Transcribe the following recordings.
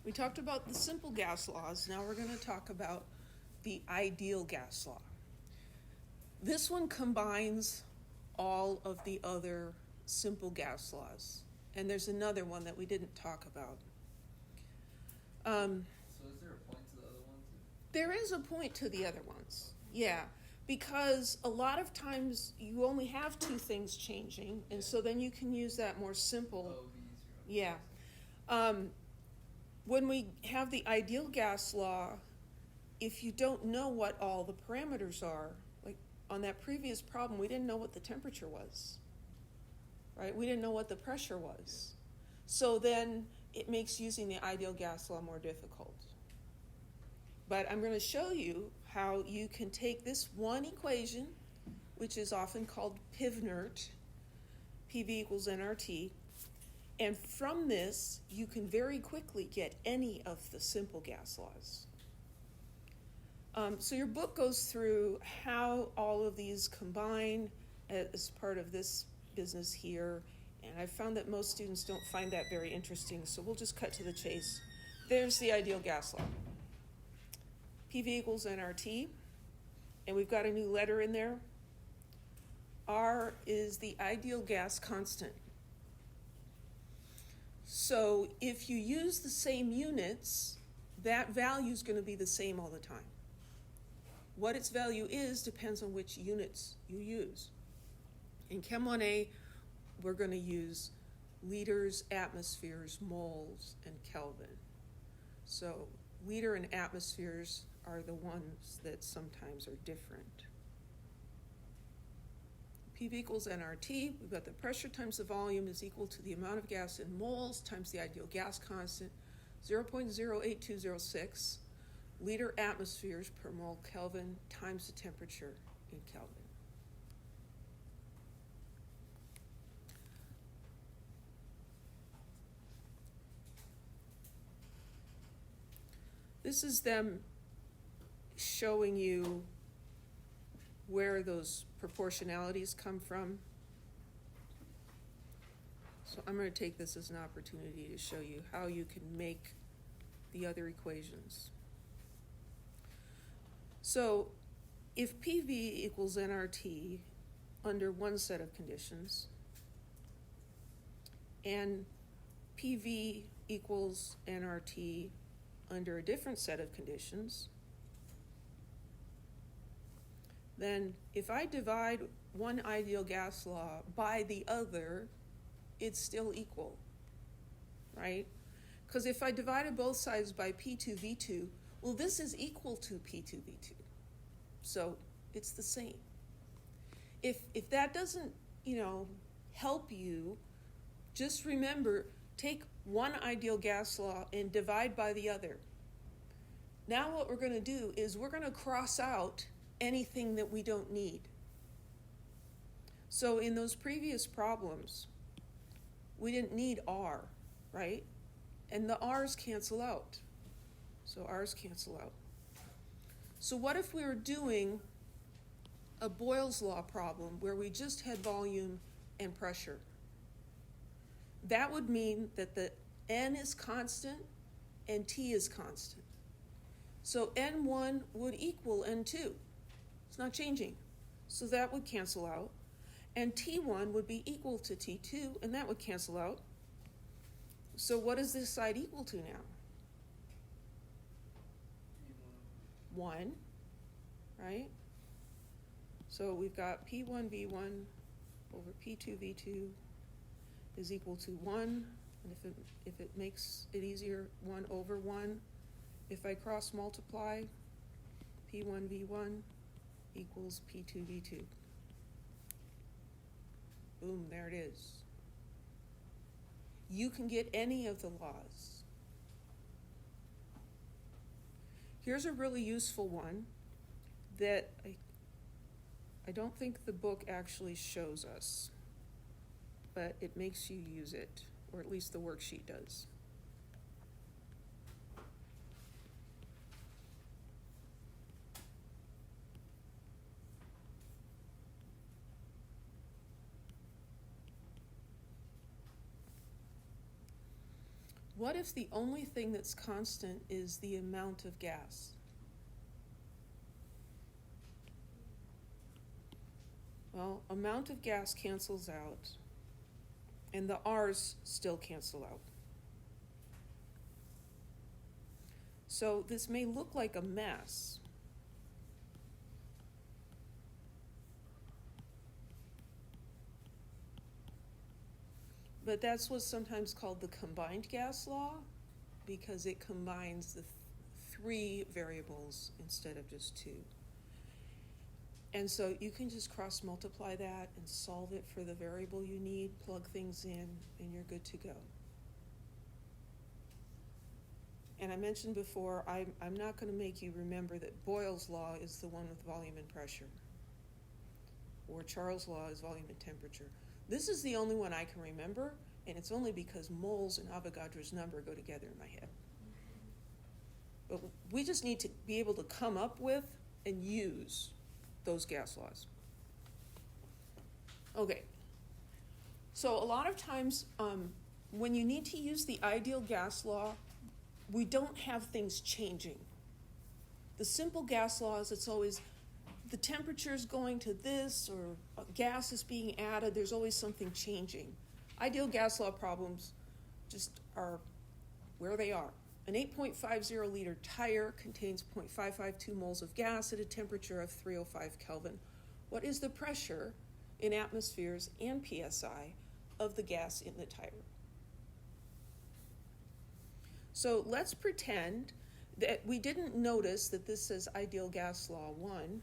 We talked about the simple gas laws. Now we're going to talk about the ideal gas law. This one combines all of the other simple gas laws. And there's another one that we didn't talk about. So is there a point to the other ones? There is a point to the other ones, yeah. Because a lot of times you only have two things changing, and so then you can use that more simple. Yeah. When we have the ideal gas law, if you don't know what all the parameters are, like on that previous problem, we didn't know what the temperature was, right? We didn't know what the pressure was. So then it makes using the ideal gas law more difficult. But I'm going to show you how you can take this one equation, which is often called PIV-NERT, PV equals nRT, and from this you can very quickly get any of the simple gas laws. So your book goes through how all of these combine as part of this business here, and I've found that most students don't find that very interesting, so we'll just cut to the chase. There's the ideal gas law. PV equals nRT, and we've got a new letter in there. R is the ideal gas constant. So if you use the same units, that value is going to be the same all the time. What its value is depends on which units you use. In Chem 1A, we're going to use liters, atmospheres, moles, and Kelvin. So liter and atmospheres are the ones that sometimes are different. PV equals nRT. We've got the pressure times the volume is equal to the amount of gas in moles times the ideal gas constant, 0.08206, liter atmospheres per mole Kelvin times the temperature in Kelvin. This is them showing you where those proportionalities come from. So I'm going to take this as an opportunity to show you how you can make the other equations. So if PV equals nRT under one set of conditions, and PV equals nRT under a different set of conditions, then if I divide one ideal gas law by the other, it's still equal, right? Because if I divided both sides by P2V2, well, this is equal to P2V2. So it's the same. If that doesn't, help you, just remember, take one ideal gas law and divide by the other. Now what we're going to do is we're going to cross out anything that we don't need. So in those previous problems, we didn't need R, right? And the R's cancel out. So R's cancel out. So what if we were doing a Boyle's law problem where we just had volume and pressure? That would mean that the N is constant and T is constant. So N1 would equal N2. It's not changing. So that would cancel out. And T1 would be equal to T2, and that would cancel out. So what is this side equal to now? 1, right? So we've got P1V1 over P2V2 is equal to 1. And if it makes it easier, 1 over 1. If I cross multiply, P1V1 equals P2V2. Boom, there it is. You can get any of the laws. Here's a really useful one that I don't think the book actually shows us, but it makes you use it, or at least the worksheet does. what if the only thing that's constant is the amount of gas? Well, amount of gas cancels out, and the R's still cancel out. So this may look like a mess. But that's what's sometimes called the combined gas law, because it combines the three variables instead of just two. And so you can just cross multiply that and solve it for the variable you need, plug things in, and you're good to go. And I mentioned before, I'm not going to make you remember that Boyle's law is the one with volume and pressure, or Charles' law is volume and temperature. This is the only one I can remember, and it's only because moles and Avogadro's number go together in my head. But we just need to be able to come up with and use those gas laws. Okay, so a lot of times when you need to use the ideal gas law, we don't have things changing. The simple gas laws, it's always the temperature's going to this, or gas is being added, there's always something changing. Ideal gas law problems just are where they are. An 8.50 liter tire contains 0.552 moles of gas at a temperature of 305 Kelvin. What is the pressure in atmospheres and PSI of the gas in the tire? So let's pretend that we didn't notice that this says ideal gas law 1,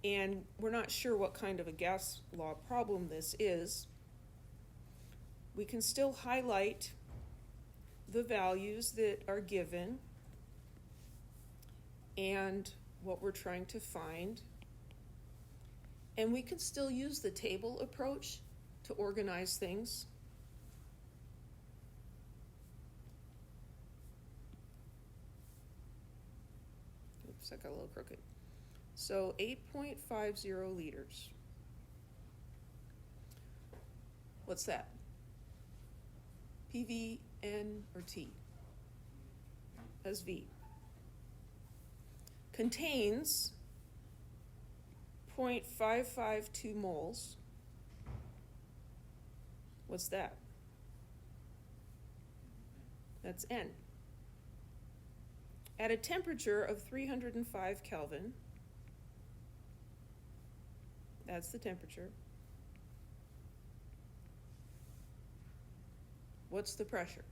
and we're not sure what kind of a gas law problem this is. We can still highlight the values that are given and what we're trying to find. And we can still use the table approach to organize things. Oops, I got a little crooked. So 8.50 liters. What's that? PV, N, or T? As V. Contains 0.552 moles. What's that? That's N. At a temperature of 305 Kelvin, that's the temperature. What's the pressure?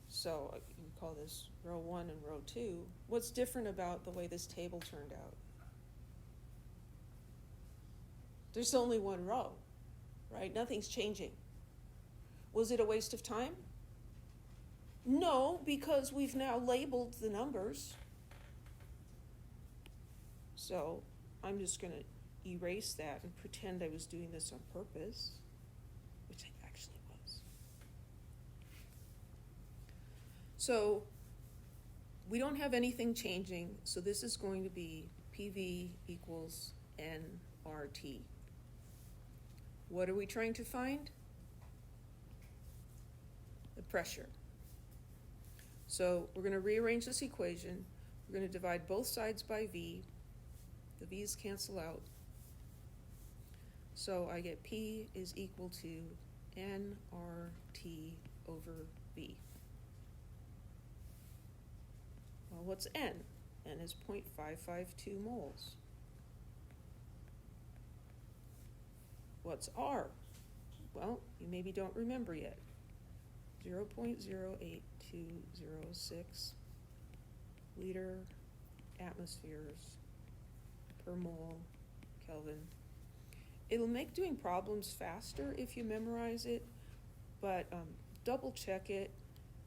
So you call this row 1 and row 2. What's different about the way this table turned out? There's only one row, right? Nothing's changing. Was it a waste of time? No, because we've now labeled the numbers. So I'm just going to erase that and pretend I was doing this on purpose, which I actually was. So we don't have anything changing, so this is going to be PV equals nRT. What are we trying to find? The pressure. So we're going to rearrange this equation. We're going to divide both sides by V. The V's cancel out. So I get P is equal to nRT over V. Well, what's N? N is 0.552 moles. What's R? Well, you maybe don't remember yet. 0.08206 liter atmospheres per mole Kelvin. It'll make doing problems faster if you memorize it, but double check it,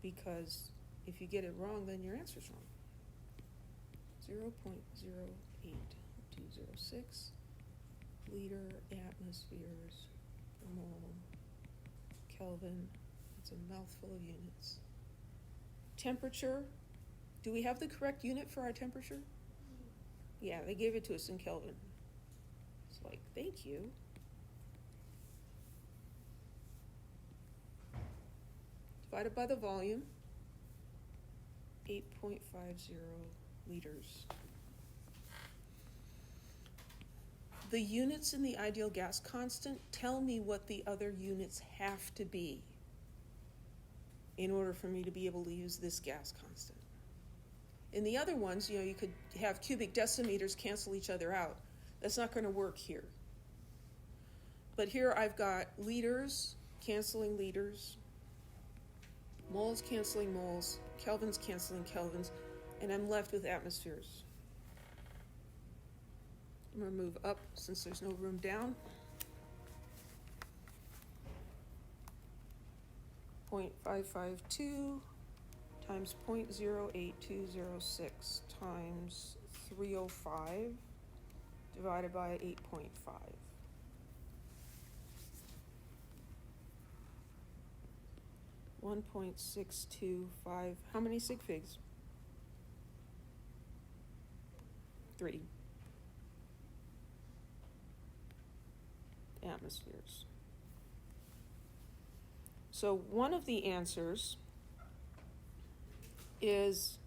because if you get it wrong, then your answer's wrong. 0.08206 liter atmospheres per mole Kelvin. It's a mouthful of units. Temperature. Do we have the correct unit for our temperature? Yeah, they gave it to us in Kelvin. It's like, thank you. divided by the volume, 8.50 liters. The units in the ideal gas constant tell me what the other units have to be in order for me to be able to use this gas constant. In the other ones, you could have cubic decimeters cancel each other out. That's not going to work here. But here I've got liters canceling liters, moles canceling moles, kelvins canceling kelvins, and I'm left with atmospheres. I'm going to move up since there's no room down. 0.552 times 0.08206 times 305 divided by 8.5. 1.625. How many sig figs? 3 atmospheres. So one of the answers is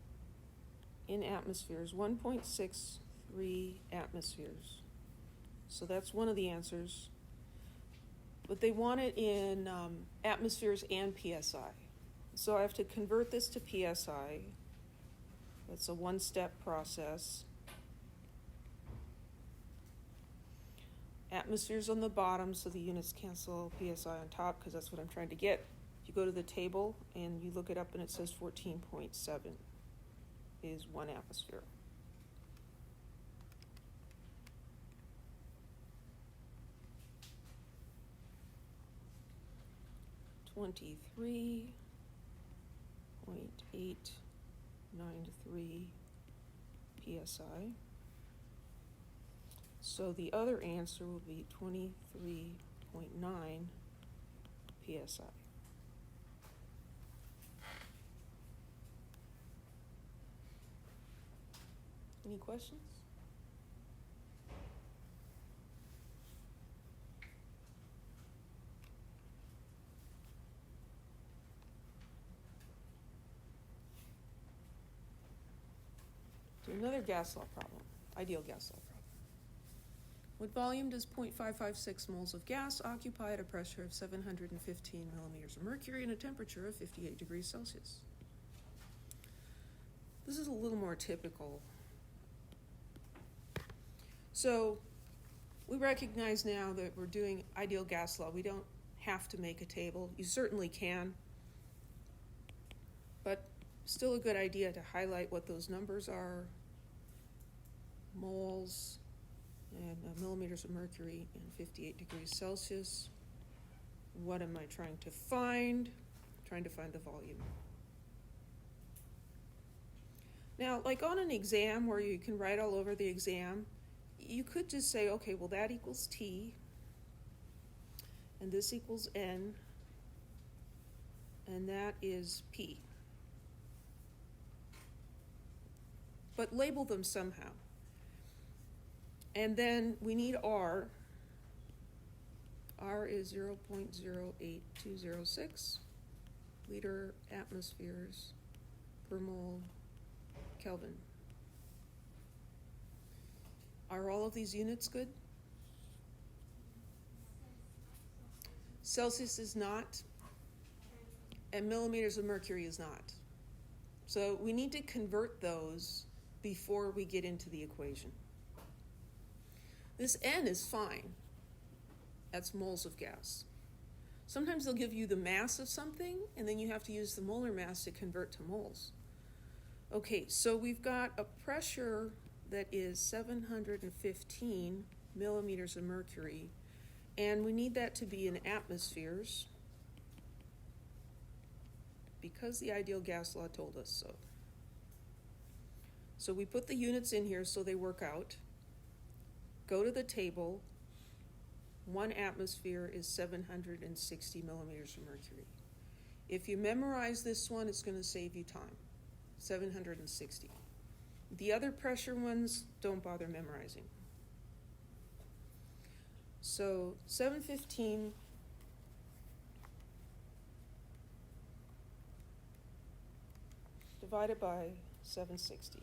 in atmospheres, 1.63 atmospheres. So that's one of the answers. But they want it in atmospheres and PSI. So I have to convert this to PSI. That's a one-step process. Atmospheres on the bottom, so the units cancel PSI on top, because that's what I'm trying to get. If you go to the table and you look it up and it says 14.7 is 1 atmosphere. .893 PSI. So the other answer will be 23.9 PSI. Any questions? So another gas law problem, ideal gas law problem. What volume does 0.556 moles of gas occupy at a pressure of 715 millimeters of mercury and a temperature of 58 degrees Celsius? This is a little more typical. So we recognize now that we're doing ideal gas law. We don't have to make a table. You certainly can, but still a good idea to highlight what those numbers are. Moles and millimeters of mercury and 58 degrees Celsius. What am I trying to find? I'm trying to find the volume. Now, like on an exam where you can write all over the exam, you could just say, okay, well that equals T, and this equals N, and that is P. But label them somehow. And then we need R. R is 0.08206 liter atmospheres per mole Kelvin. Are all of these units good? Celsius is not, and millimeters of mercury is not. So we need to convert those before we get into the equation. This N is fine. That's moles of gas. Sometimes they'll give you the mass of something, and then you have to use the molar mass to convert to moles. Okay, so we've got a pressure that is 715 millimeters of mercury, and we need that to be in atmospheres because the ideal gas law told us so. So we put the units in here so they work out. Go to the table. 1 atmosphere is 760 millimeters of mercury. If you memorize this one, it's going to save you time. 760. The other pressure ones, don't bother memorizing. So 715 divided by 760.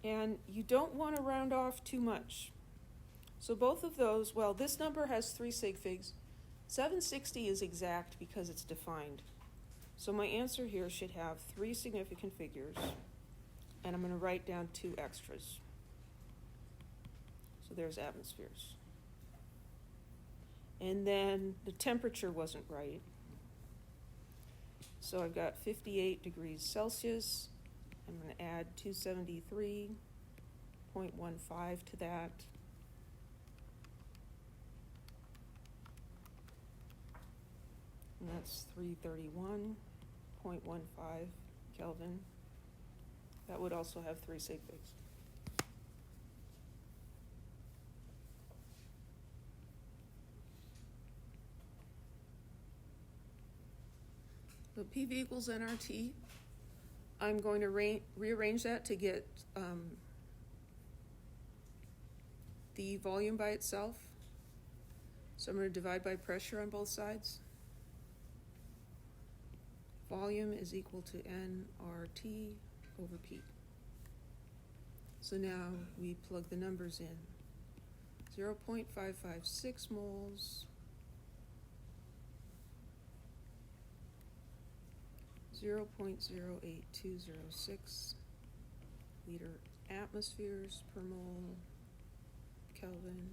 And you don't want to round off too much. So both of those, well, this number has 3 sig figs. 760 is exact because it's defined. So my answer here should have 3 significant figures, and I'm going to write down 2 extras. So there's atmospheres. And then the temperature wasn't right. So I've got 58 degrees Celsius. I'm going to add 273.15 to that. And that's 331.15 Kelvin. That would also have 3 sig figs. So PV equals nRT. I'm going to rearrange that to get the volume by itself. So I'm going to divide by pressure on both sides. Volume is equal to nRT over P. So now we plug the numbers in. 0.556 moles, 0.08206 liter atmospheres per mole Kelvin,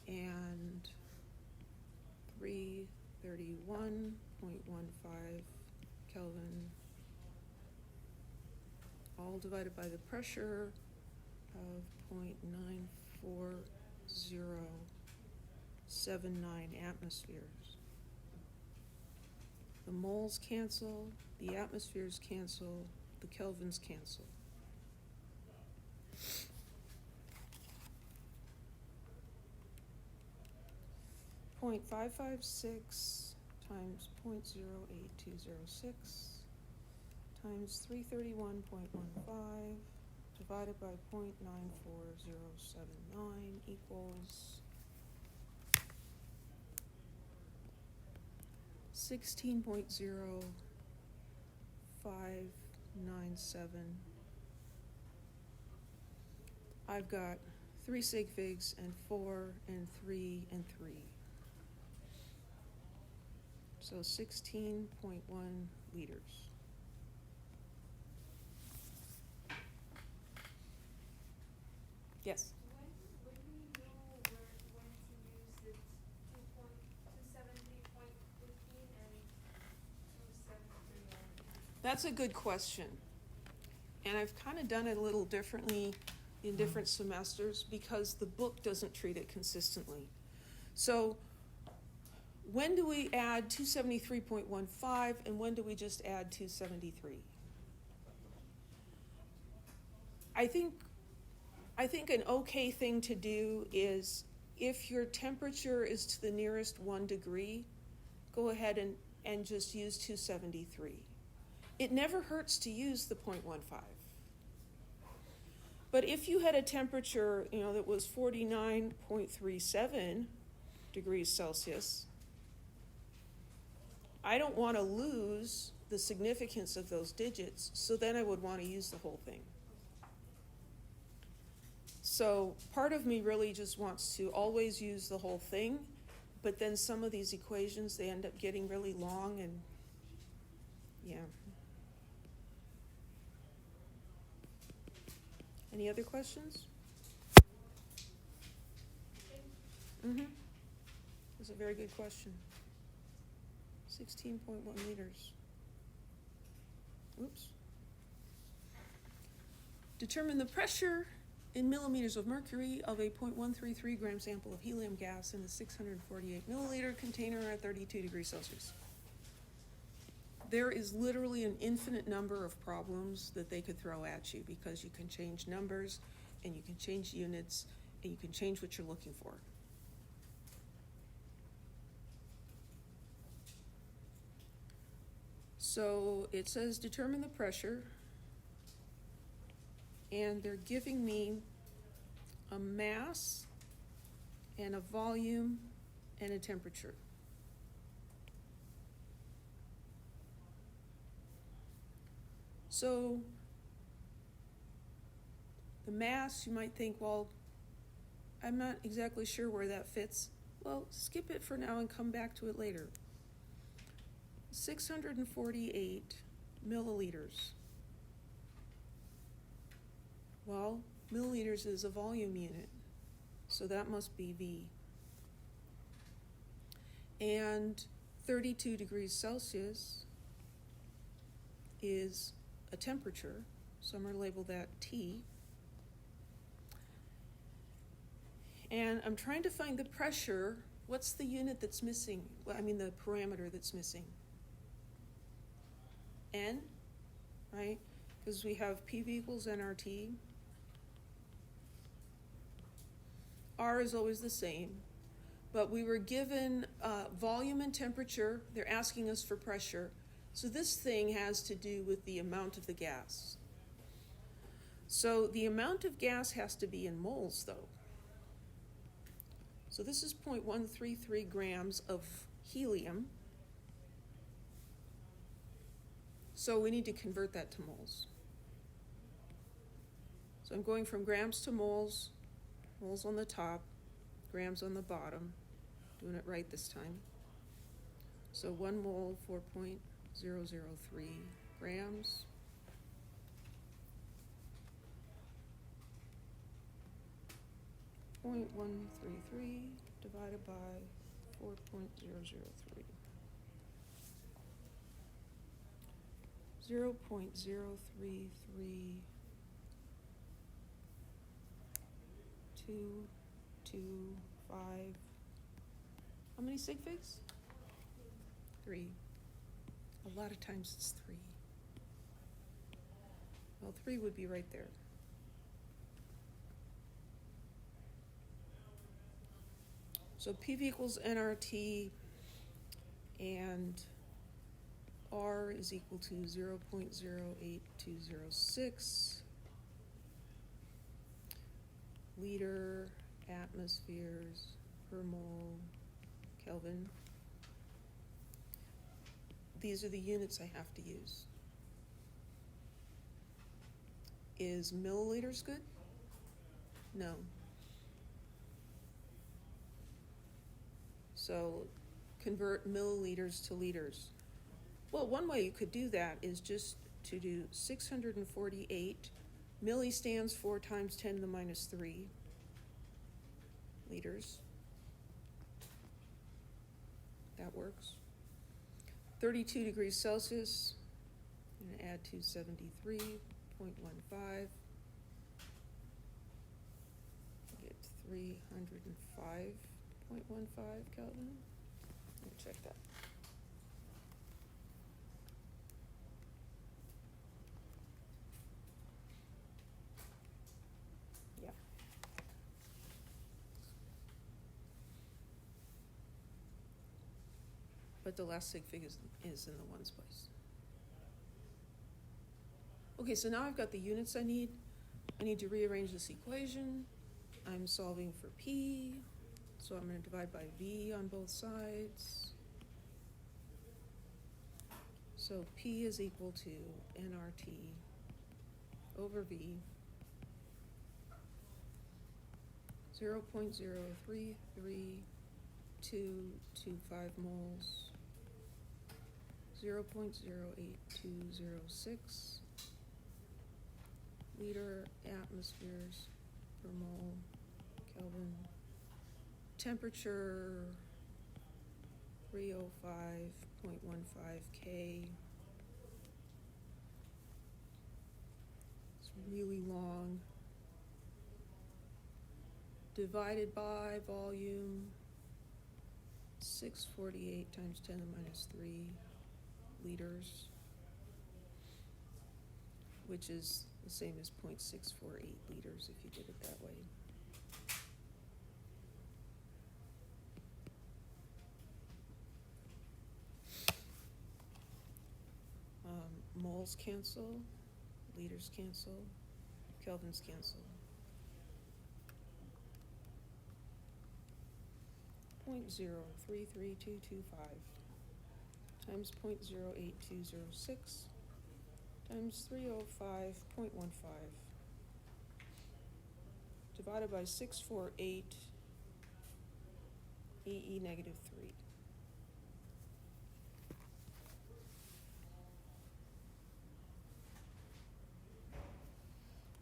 and 331.15 Kelvin, all divided by the pressure of 0.94079 atmospheres. The moles cancel, the atmospheres cancel, the kelvins cancel. .556 times 0.08206 times 331.15 divided by 0.94079 equals 16.0597. I've got 3 sig figs and 4 and 3 and 3. So 16.1 liters. Yes? When we know when to use the 273.15 and 273? That's a good question. And I've kind of done it a little differently in different semesters because the book doesn't treat it consistently. So when do we add 273.15 and when do we just add 273? I think an okay thing to do is if your temperature is to the nearest 1 degree, go ahead and just use 273. It never hurts to use the 0.15. But if you had a temperature, that was 49.37 degrees Celsius, I don't want to lose the significance of those digits, so then I would want to use the whole thing. So part of me really just wants to always use the whole thing, but then some of these equations, they end up getting really long and, yeah. Any other questions? That's a very good question. 16.1 liters. Oops. Determine the pressure in millimeters of mercury of a 0.133 gram sample of helium gas in a 648 milliliter container at 32 degrees Celsius. There is literally an infinite number of problems that they could throw at you because you can change numbers and you can change units and you can change what you're looking for. So it says determine the pressure, and they're giving me a mass and a volume and a temperature. So the mass, you might think, well, I'm not exactly sure where that fits. Well, skip it for now and come back to it later. 648 milliliters. Well, milliliters is a volume unit, so that must be V. And 32 degrees Celsius is a temperature, so I'm going to label that T. And I'm trying to find the pressure. What's the unit that's missing? Well, I mean the parameter that's missing. N, right? Because we have PV equals nRT. R is always the same. But we were given volume and temperature. They're asking us for pressure. So this thing has to do with the amount of the gas. So the amount of gas has to be in moles, though. So this is 0.133 grams of helium. So we need to convert that to moles. So I'm going from grams to moles, moles on the top, grams on the bottom, doing it right this time. So 1 mole, 4.003 grams. .133 divided by 4.003. 0.033 225. How many sig figs? 3. A lot of times it's 3. Well, 3 would be right there. So PV equals nRT, and R is equal to 0.08206 liter atmospheres per mole Kelvin. These are the units I have to use. Is milliliters good? No. So convert milliliters to liters. Well, one way you could do that is just to do 648. Milli stands for times 10 to the minus 3 liters. That works. 32 degrees Celsius. I'm going to add 273.15. Get 305.15 Kelvin. Let me check that. Yeah. But the last sig fig is in the ones place. Okay, so now I've got the units I need. I need to rearrange this equation. I'm solving for P, so I'm going to divide by V on both sides. So P is equal to nRT over V, 0.0332225 moles, 0.08206 liter atmospheres per mole Kelvin. Temperature 305.15 K. It's really long. Divided by volume 648 times 10 to the minus 3 liters, which is the same as 0.648 liters if you did it that way. Moles cancel, liters cancel, kelvins cancel. 0.033225 times 0.08206 times 305.15 divided by 648 EE negative 3.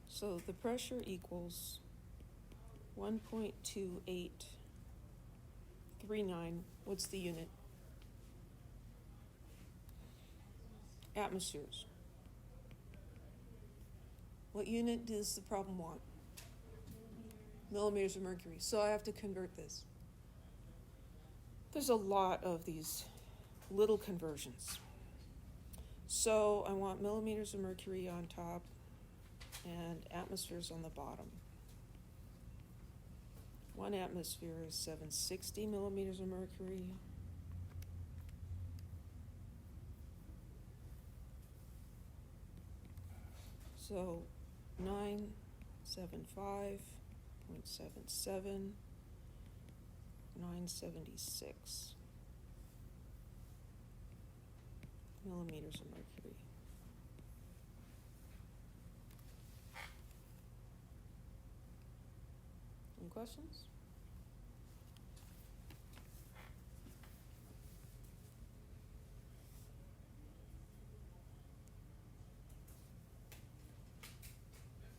So the pressure equals 1.2839. What's the unit? Atmospheres. What unit does the problem want? Millimeters of mercury. So I have to convert this. There's a lot of these little conversions. So I want millimeters of mercury on top and atmospheres on the bottom. 1 atmosphere is 760 millimeters of mercury. So 975.77, 976 millimeters of mercury. Any questions?